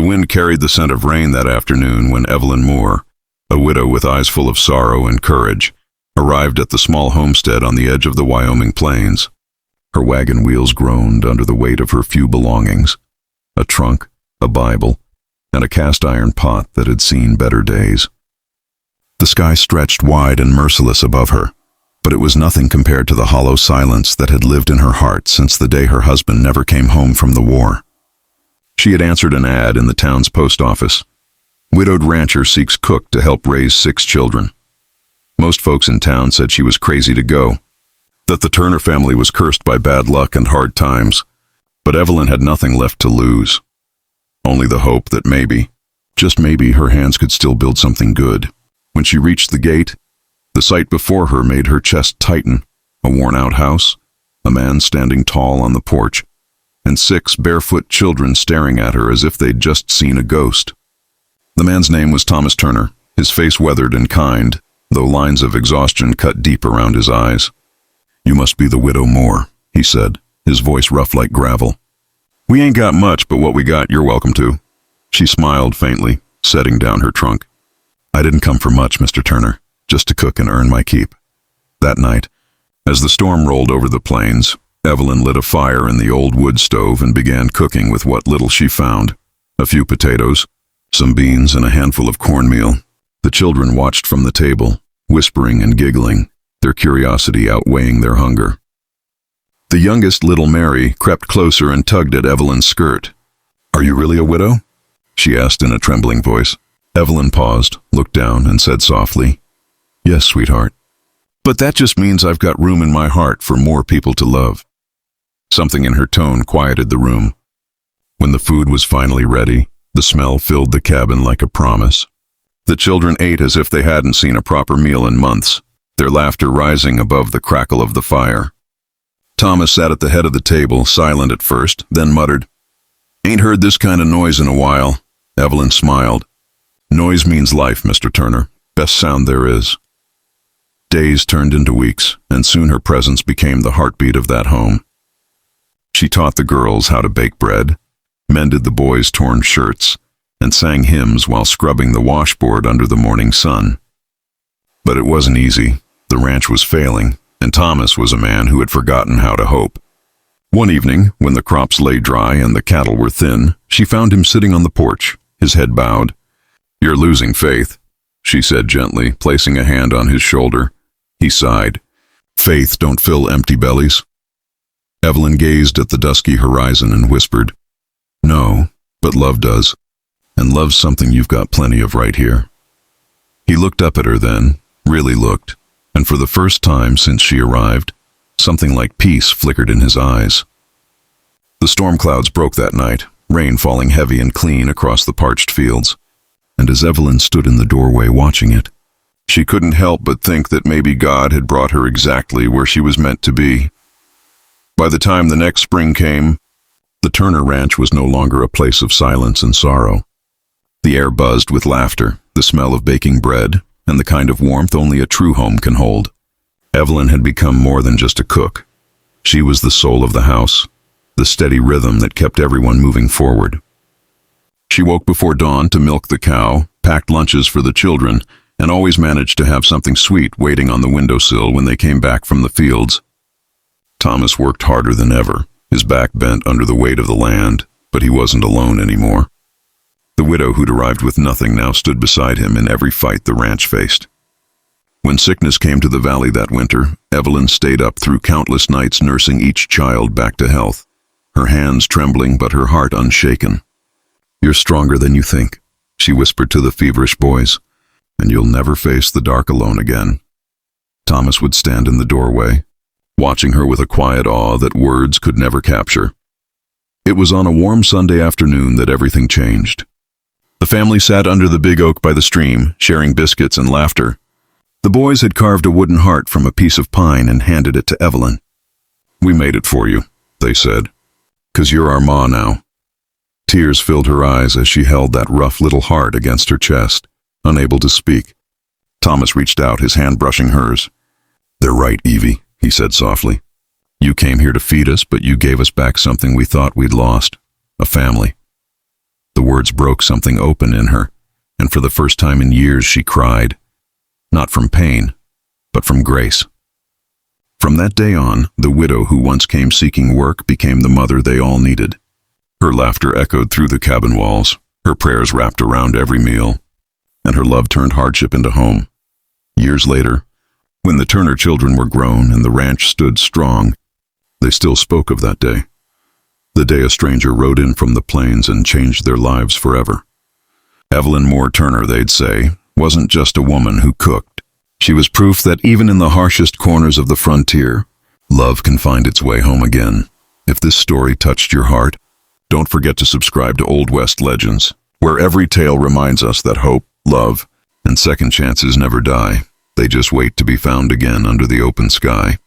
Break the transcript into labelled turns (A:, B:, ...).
A: wind carried the scent of rain that afternoon when Evelyn Moore, a widow with eyes full of sorrow and courage, arrived at the small homestead on the edge of the Wyoming plains. Her wagon wheels groaned under the weight of her few belongings: a trunk, a Bible, and a cast-iron pot that had seen better days. The sky stretched wide and merciless above her, but it was nothing compared to the hollow silence that had lived in her heart since the day her husband never came home from the war. She had answered an ad in the town's post office. Widowed rancher seeks cook to help raise 6 children. Most folks in town said she was crazy to go, that the Turner family was cursed by bad luck and hard times, but Evelyn had nothing left to lose. Only the hope that maybe, just maybe, her hands could still build something good. When she reached the gate, the sight before her made her chest tighten: a worn-out house, a man standing tall on the porch, and 6 barefoot children staring at her as if they'd just seen a ghost. The man's name was Thomas Turner, his face weathered and kind, though lines of exhaustion cut deep around his eyes. "You must be the widow Moore," he said, his voice rough like gravel. "We ain't got much, but what we got you're welcome to." She smiled faintly, setting down her trunk. "I didn't come for much, Mr. Turner, just to cook and earn my keep." That night, as the storm rolled over the plains, Evelyn lit a fire in the old wood stove and began cooking with what little she found: a few potatoes, some beans, and a handful of cornmeal. The children watched from the table, whispering and giggling, their curiosity outweighing their hunger. The youngest, little Mary, crept closer and tugged at Evelyn's skirt. "Are you really a widow?" she asked in a trembling voice. Evelyn paused, looked down, and said softly, "Yes, sweetheart. But that just means I've got room in my heart for more people to love." Something in her tone quieted the room. When the food was finally ready, the smell filled the cabin like a promise. The children ate as if they hadn't seen a proper meal in months, their laughter rising above the crackle of the fire. Thomas sat at the head of the table, silent at first, then muttered, "Ain't heard this kind of noise in a while." Evelyn smiled. "Noise means life, Mr. Turner. Best sound there is." Days turned into weeks, and soon her presence became the heartbeat of that home. She taught the girls how to bake bread, mended the boys' torn shirts, and sang hymns while scrubbing the washboard under the morning sun. But it wasn't easy. The ranch was failing, and Thomas was a man who had forgotten how to hope. One evening, when the crops lay dry and the cattle were thin, she found him sitting on the porch, his head bowed. "You're losing faith," she said gently, placing a hand on his shoulder. He sighed. "Faith don't fill empty bellies." Evelyn gazed at the dusky horizon and whispered, "No, but love does. And love's something you've got plenty of right here." He looked up at her then, really looked, and for the first time since she arrived, something like peace flickered in his eyes. The storm clouds broke that night, rain falling heavy and clean across the parched fields, and as Evelyn stood in the doorway watching it, she couldn't help but think that maybe God had brought her exactly where she was meant to be. By the time the next spring came, the Turner Ranch was no longer a place of silence and sorrow. The air buzzed with laughter, the smell of baking bread, and the kind of warmth only a true home can hold. Evelyn had become more than just a cook. She was the soul of the house, the steady rhythm that kept everyone moving forward. She woke before dawn to milk the cow, packed lunches for the children, and always managed to have something sweet waiting on the windowsill when they came back from the fields. Thomas worked harder than ever, his back bent under the weight of the land, but he wasn't alone anymore. The widow who'd arrived with nothing now stood beside him in every fight the ranch faced. When sickness came to the valley that winter, Evelyn stayed up through countless nights nursing each child back to health, her hands trembling but her heart unshaken. "You're stronger than you think," she whispered to the feverish boys, "and you'll never face the dark alone again." Thomas would stand in the doorway, watching her with a quiet awe that words could never capture. It was on a warm Sunday afternoon that everything changed. The family sat under the big oak by the stream, sharing biscuits and laughter. The boys had carved a wooden heart from a piece of pine and handed it to Evelyn. "We made it for you," they said, "'cause you're our ma now." Tears filled her eyes as she held that rough little heart against her chest, unable to speak. Thomas reached out, his hand brushing hers. "They're right, Evie," he said softly. "You came here to feed us, but you gave us back something we thought we'd lost. A family." The words broke something open in her, and for the first time in years she cried, not from pain, but from grace. From that day on, the widow who once came seeking work became the mother they all needed. Her laughter echoed through the cabin walls, her prayers wrapped around every meal, and her love turned hardship into home. Years later, when the Turner children were grown and the ranch stood strong, they still spoke of that day. The day a stranger rode in from the plains and changed their lives forever. Evelyn Moore Turner, they'd say, wasn't just a woman who cooked. She was proof that even in the harshest corners of the frontier, love can find its way home again. If this story touched your heart, don't forget to subscribe to Old West Legends, where every tale reminds us that hope, love, and second chances never die. They just wait to be found again under the open sky.